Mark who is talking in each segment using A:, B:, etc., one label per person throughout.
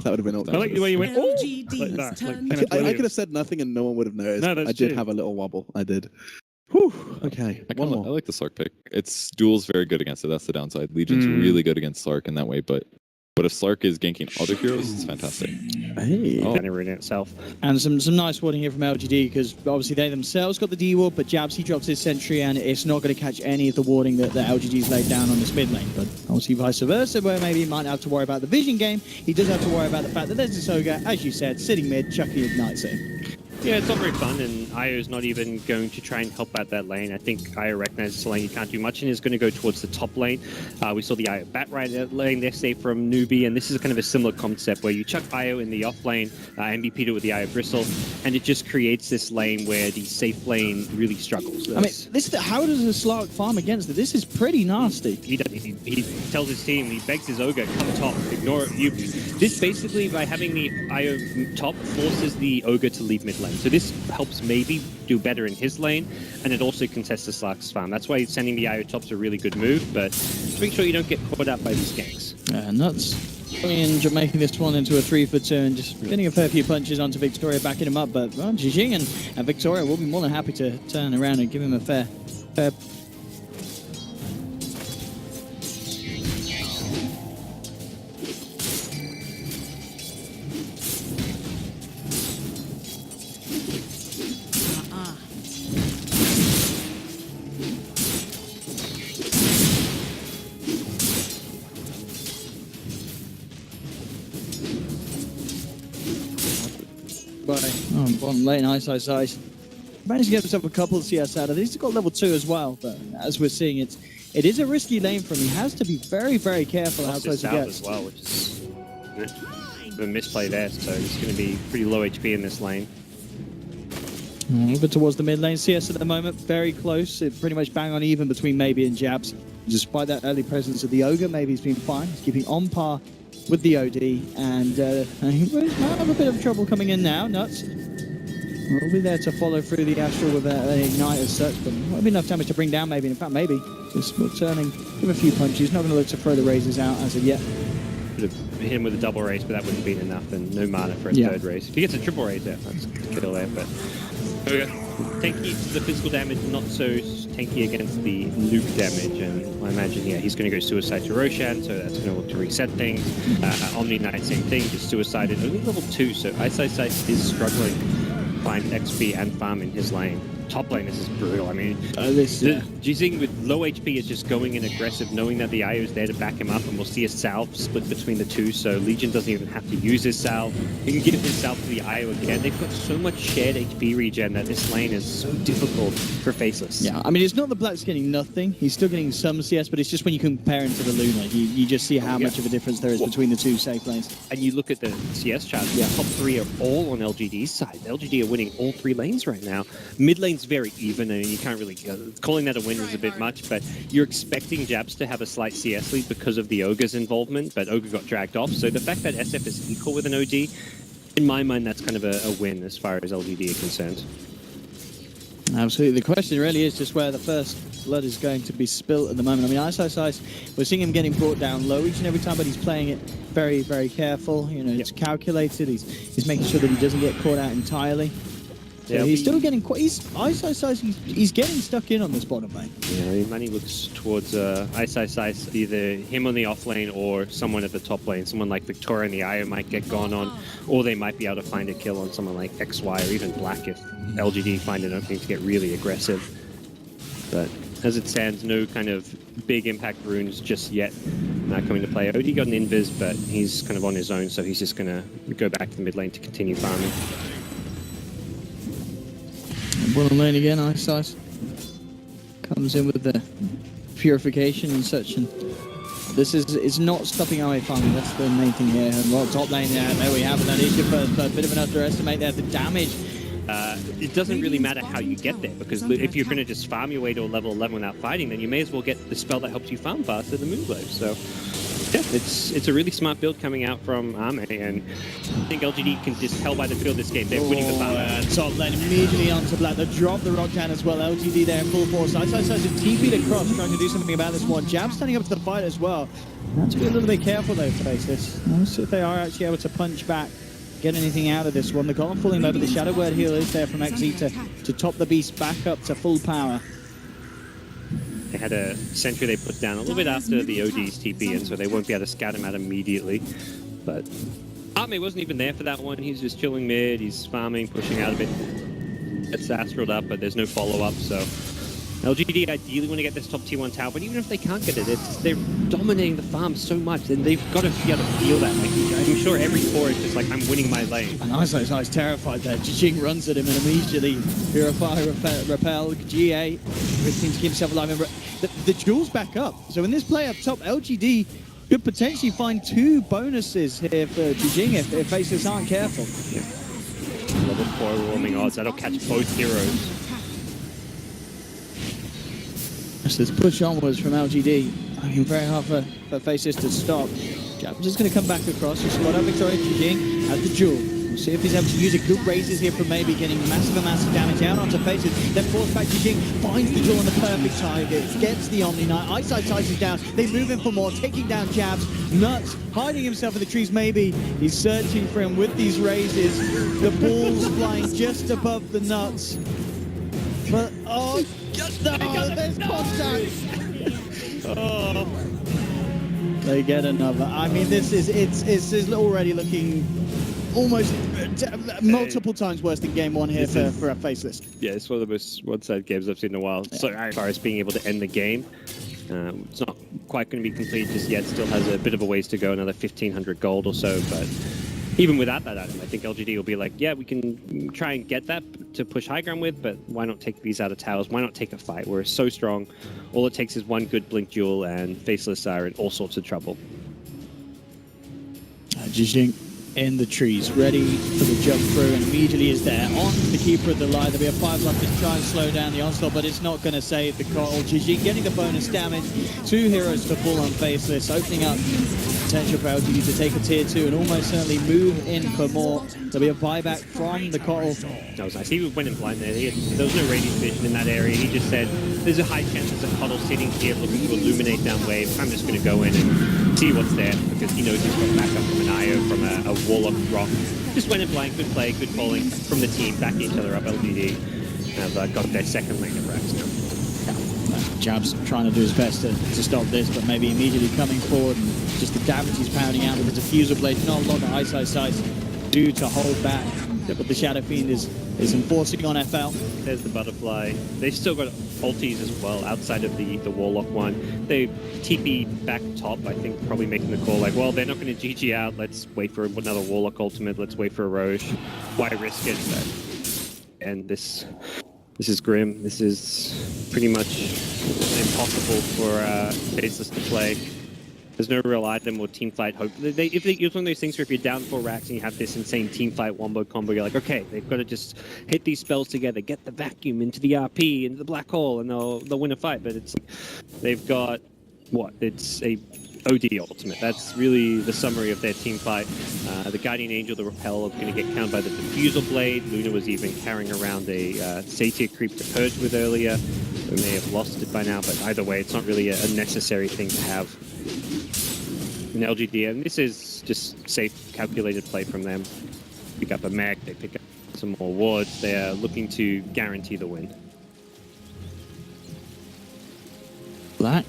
A: That would have been all.
B: I like the way you went, oh! Like that. Like,
A: I could have said nothing and no one would have noticed.
B: No, that's
A: I did
B: true.
A: have a little wobble. I did. Whew. Okay,
C: I
A: one more.
C: like the Slark pick. Its duel's very good against it. That's the downside. Legion's really good against Slark in that way, but if Slark is ganking other heroes, it's fantastic.
A: Hey.
B: Kind of ruining itself.
D: And some nice warding here from LGD, because obviously they themselves got the D-ward, but Jabs, he drops his sentry, and it's not going to catch any of the warding that the LGD's laid down on this mid lane. But obviously vice versa, where maybe he might have to worry about the vision game, he does have to worry about the fact that there's this Ogre, as you said, sitting mid, chucking ignites in.
B: Yeah, it's not very fun, and Io's not even going to try and help out that lane. I think Io recognizes this lane you can't do much, and is going to go towards the top lane. We saw the Io bat right lane yesterday from Newbie, and this is kind of a similar concept where you chuck Io in the off lane, MVP to with the Io Bristle, and it just creates this lane where the safe lane really struggles.
D: I mean, how does a Slark farm against it? This is pretty nasty.
B: He tells his team, he begs his Ogre, come top, ignore you. This basically, by having the Io top, forces the Ogre to leave mid lane. So this helps maybe do better in his lane, and it also contests the Slark's farm. That's why sending the Io top's a really good move, but just make sure you don't get caught out by these ganks.
D: Nuts. And making this one into a 3-for-2 and just getting a fair few punches onto Victoria, backing him up, but Jijing and Victoria will be more than happy to turn around and give him a fair bottom lane, ice. Managed to get himself a couple of CS out of this. He's got level 2 as well, but as we're seeing, it is a risky lane for him. He has to be very, very careful how close he gets.
B: As well, which is a misplay there, so he's going to be pretty low HP in this lane.
D: Over towards the mid lane. CS at the moment, very close. It's pretty much bang on even between Maybe and Jabs. Despite that early presence of the Ogre, Maybe's been fine. He's keeping on par with the OD, and he might have a bit of trouble coming in now. Nuts. We'll be there to follow through the Astral with an Ignite as such, but won't be enough damage to bring down Maybe. In fact, Maybe just turning, give a few punches. Not going to look to throw the razors out as of yet.
B: Could have hit him with a double raise, but that wouldn't have been enough, and no mana for a third raise. If he gets a triple raise, that's a kill there, but okay. Tanky to the physical damage, not so tanky against the Luke damage, and I imagine, yeah, he's going to go Suicide to Roshan, so that's going to look to reset things. Omni Knight, same thing, just Suicided, only level 2, so Ice is struggling to find XP and farm in his lane. Top lane, this is brutal. I mean, Jizing with low HP is just going in aggressive, knowing that the IO is there to back him up, and we'll see a salve split between the two, so Legion doesn't even have to use his salve. He can give his salve to the IO again. They've got so much shared HP regen that this lane is so difficult for Faceless.
D: Yeah, I mean, it's not the Black's getting nothing. He's still getting some CS, but it's just when you compare him to the Luna, you just see how much of a difference there is between the two safe lanes.
B: And you look at the CS charts, the top 3 are all on LGD's side. LGD are winning all 3 lanes right now. Mid lane's very even, and you can't really... calling that a win is a bit much, but you're expecting Jabs to have a slight CS lead because of the Ogre's involvement, but Ogre got dragged off. So the fact that SF is equal with an OD, in my mind, that's kind of a win as far as LGD are concerned.
D: Absolutely. The question really is just where the first blood is going to be spilt at the moment. I mean, Ice, we're seeing him getting brought down low each and every time, but he's playing it very, very careful. You know, it's calculated. He's making sure that he doesn't get caught out entirely. So he's still getting quite... He's getting stuck in on this bottom lane.
B: Yeah, Manny looks towards Ice, either him on the off lane or someone at the top lane. Someone like Victoria and the IO might get gone on, or they might be able to find a kill on someone like XY or even Black if LGD find an opening to get really aggressive. But as it stands, no kind of big impact runes just yet coming to play. OD got an invis, but he's kind of on his own, so he's just going to go back to the mid lane to continue farming.
D: Bottom lane again, Ice comes in with the purification and such, and this is not stopping away farming. That's the main thing here. And well, top lane there we have it. That is your first blood. Bit of an underestimate there. The damage.
B: It doesn't really matter how you get there, because if you're going to just farm your way to a level 11 without fighting, then you may as well get the spell that helps you farm faster, the Moonglaive. So yeah, it's a really smart build coming out from Ame, and I think LGD can just tell by the feel of this game they're winning the farm.
D: Top lane immediately onto Black. They drop the rock can as well. LGD there in full force. Ice is TP'd across, trying to do something about this one. Jab standing up to the fight as well. Have to be a little bit careful though, Faceless. Let's see if they are actually able to punch back, get anything out of this one. The golem falling over. The Shadow Word heal is there from XZ to top the beast back up to full power.
B: They had a sentry they put down a little bit after the OG's TP in, so they won't be able to scout him out immediately. But Arme wasn't even there for that one. He's just chilling mid. He's farming, pushing out a bit. It's astraled up, but there's no follow-up, so LGD ideally want to get this top tier 1 tower, but even if they can't get it, they're dominating the farm so much, then they've got to be able to feel that. Like, I'm sure every core is just like, I'm winning my lane.
D: And I's terrified there. Jijing runs at him and immediately Purify, Repel, GA, everything to keep himself alive. Remember, the duel's back up. So in this play up top, LGD could potentially find 2 bonuses here for Jijing if Faceless aren't careful.
B: Yeah. Level 4 warming odds, that'll catch both heroes.
D: So this push onwards from LGD. I mean, very hard for Faceless to stop. Jab's just going to come back across. Just got out Victoria Jijing at the duel. We'll see if he's able to use it. Good raises here from maybe getting massive amounts of damage out onto Faceless. Then force back Jijing, finds the duel on the perfect target, gets the Omni Knight. Eyesight is down. They move in for more, taking down Jabs. Nuts, hiding himself in the trees maybe. He's searching for him with these raises. The balls flying just above the nuts. But, oh, no, there's contact. Oh. They get another. I mean, it's already looking almost multiple times worse than game 1 here for a Faceless.
B: Yeah, it's one of the most one-sided games I've seen in a while. So as far as being able to end the game, it's not quite going to be completed just yet. Still has a bit of a ways to go, another 1,500 gold or so, but even without that item, I think LGD will be like, yeah, we can try and get that to push high ground with, but why not take these out of towers? Why not take a fight? We're so strong. All it takes is one good blink duel, and Faceless are in all sorts of trouble.
D: Jijing in the trees, ready for the jump through, and immediately is there on the Keeper of the Light. There'll be a 5 left to try and slow down the onslaught, but it's not going to save the call. Jijing getting the bonus damage. 2 heroes to full on Faceless, opening up potential for LGD to take a tier 2 and almost certainly move in for more. There'll be a buyback from the Coral.
B: That was nice. He went in blind there. There was no radiant vision in that area. He just said, there's a high chance there's a puddle sitting here looking to illuminate down wave. I'm just going to go in and see what's there, because he knows he's got backup from an IO from a Warlock rock. Just went in blind. Good play, good calling from the team, backing each other up. LGD have got their second lane of racks now.
D: Jab's trying to do his best to stop this, but maybe immediately coming forward and just the damage he's pounding out with the diffuser blade. Not a lot of eyesight do to hold back, but the Shadow Fiend is enforcing on FL.
B: There's the butterfly. They've still got ultis as well outside of the Warlock one. They TP back top, I think, probably making the call like, well, they're not going to GG out. Let's wait for another Warlock ultimate. Let's wait for a Roche. Why risk it? And this is grim. This is pretty much impossible for Faceless to play. There's no real item or team fight hope. It's one of those things where if you're down 4 racks and you have this insane team fight wombo combo, you're like, okay, they've got to just hit these spells together, get the vacuum into the RP, into the black hole, and they'll win a fight. But it's they've got what? It's a OD ultimate. That's really the summary of their team fight. The Guardian Angel, the Repel, are going to get countered by the Diffusal Blade. Luna was even carrying around a Satyr Creep to purge with earlier. We may have lost it by now, but either way, it's not really a necessary thing to have in LGD. And this is just safe, calculated play from them. Pick up a mech, they pick up some more wards. They are looking to guarantee the win.
D: Black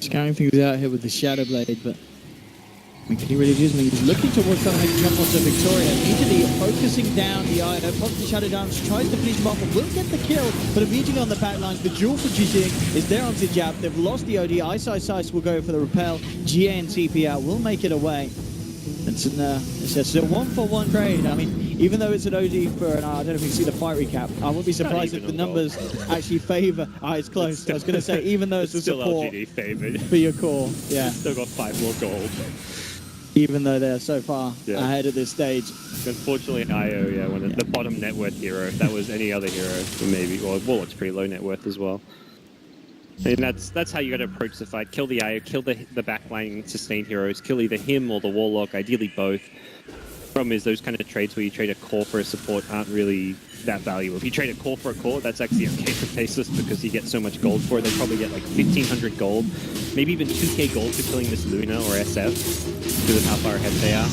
D: scouting things out here with the Shadow Blade, but I mean, can he really do something? He's looking towards trying to make a jump onto Victoria. Immediately focusing down the IO, pops the Shadow Dance, tries to finish him off, and will get the kill, but immediately on the back lines, the duel for Jijing is there onto Jab. They've lost the OD. Ice will go for the Repel. GA and TP out will make it away. It's a 1-for-1 trade. I mean, even though it's an OD for an I don't know if you can see the fight recap. I wouldn't be surprised if the numbers actually favor. It's close. I was going to say, even though it's a support for your core. Yeah.
B: Still got 5 more gold.
D: Even though they're so far ahead at this stage.
B: Unfortunately, IO, one of the bottom net worth hero. If that was any other hero, maybe. Or Warlock's pretty low net worth as well. And that's how you got to approach the fight. Kill the IO, kill the backline sustained heroes, kill either him or the Warlock, ideally both. Problem is those kind of trades where you trade a core for a support aren't really that valuable. If you trade a core for a core, that's actually okay for Faceless because you get so much gold for it. They probably get like 1,500 gold, maybe even 2k gold for killing this Luna or SF because of how far ahead they are.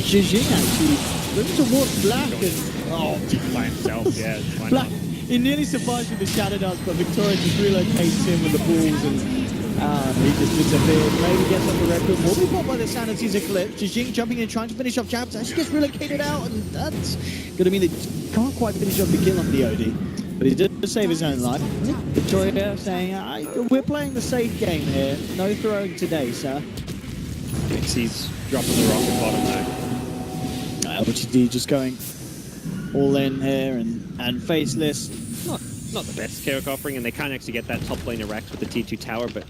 D: Jijing actually looking towards Black and
B: By himself, yeah. Why
D: Black.
B: not?
D: He nearly survived with the Shadow Dance, but Victoria just relocates him with the balls and he just disappeared. Maybe gets off the record. Will be caught by the Sanity's Eclipse. Jijing jumping in, trying to finish off Jabs. Actually gets relocated out, and that's going to mean that he can't quite finish off the kill on the OD. But he did save his own life. Victoria saying, we're playing the safe game here. No throwing today, sir.
B: Thinks he's dropping the rocket bottom though.
D: LGD just going all in here and Faceless.
B: Not the best Kaok offering, and they can't actually get that top lane erect with the T2 tower, but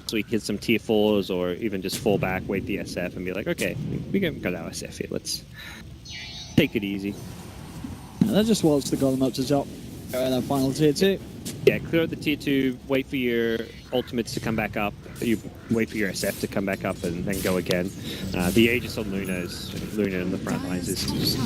B: so he hit some tier 4s or even just fall back, wait the SF, and be like, okay, we got our SF here, let's take it easy.
D: And that just waltz the golem up to top. That final tier 2.
B: Yeah, clear out the tier 2, wait for your ultimates to come back up, you wait for your SF to come back up and then go again. The Aegis on Luna in the front lines is just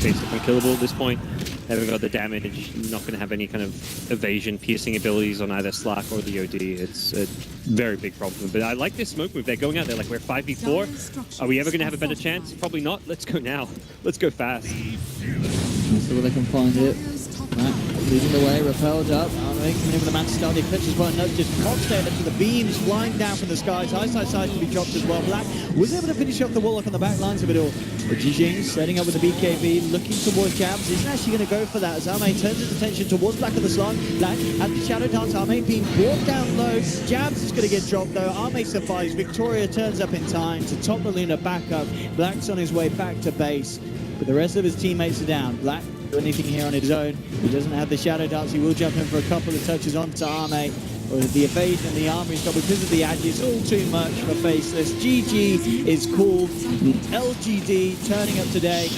B: basically unkillable at this point. Haven't got the damage, not going to have any kind of evasion, piercing abilities on either Slark or the OD. It's a very big problem. But I like this smoke move. They're going out there like we're 5v4. Are we ever going to have a better chance? Probably not. Let's go now. Let's go fast.
D: Let's see where they can find it. Right, leading the way, repelled up. Coming in with the man to start the Eclipse as well. No, just Cocktail to the beams flying down from the skies. Side to be dropped as well. Black was able to finish off the Warlock on the back lines of it all. But Jijing setting up with the BKB, looking towards Jabs. Isn't actually going to go for that as Arme turns his attention towards Black of the Slot. Black at the Shadow Dance. Arme being brought down low. Jabs is going to get dropped though. Arme survives. Victoria turns up in time to top the Luna back up. Black's on his way back to base. But the rest of his teammates are down. Black do anything here on his own. He doesn't have the Shadow Dance. He will jump in for a couple of touches onto Arme. With the evasion and the armor he's got because of the Agi, it's all too much for Faceless. GG is called. LGD turning up today.